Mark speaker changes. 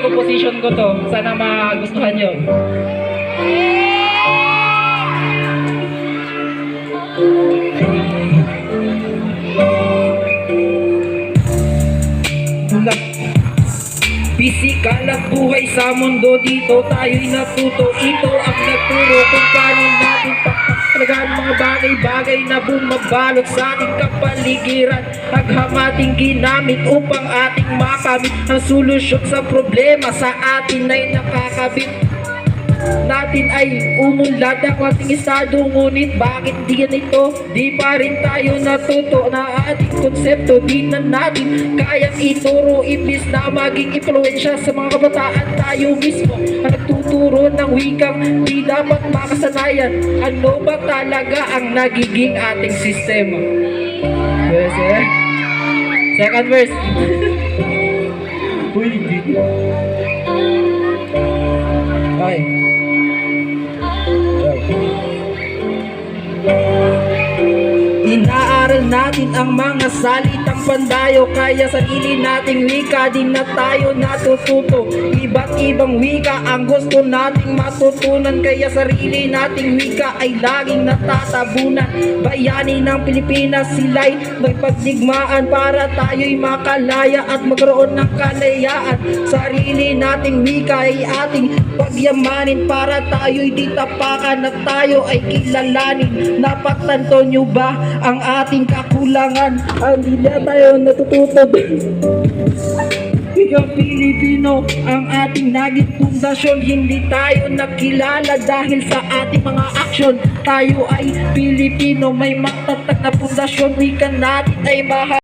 Speaker 1: composition ko to. Sana magustuhan nyo. Pisikal at buhay sa mundo, dito tayo'y natuto. Ito ang nagturo kung paano natin pagkakalagaan mga bagay-bagay na bumabalot sa ating kapaligiran. Naghamating ginamit upang ating makamit ang solusyon sa problema sa atin ay nakakabit. Natin ay umunlad ang ating estado, ngunit bakit di ganito? Di pa rin tayo natuto na ating konsepto. Di na natin kayang ituro, imbis na maging impluensya sa mga kabataan. Tayo mismo ang nagtuturo ng wikang di dapat makasanayan. Ano ba talaga ang nagiging ating sistema? Yes, eh? Second verse. Uy, hindi. Okay. Inaaral natin ang mga salitang pandayo, kaya sarili nating wika din na tayo natututo. Iba't ibang wika ang gusto nating matutunan, kaya sarili nating wika ay laging natatabunan. Bayani ng Pilipinas, sila'y nagpagdigmaan para tayo'y makalaya at magkaroon ng kalayaan. Sarili nating wika ay ating pagyamanin para tayo'y di tapakan at tayo ay kilalanin. Napagtanto nyo ba ang ating kakulangan? Hindi na tayo natututo. Wikang Pilipino ang ating naging pundasyon. Hindi tayo nakilala dahil sa ating mga aksyon. Tayo ay Pilipino, may matatag na pundasyon. Wika natin ay mahal.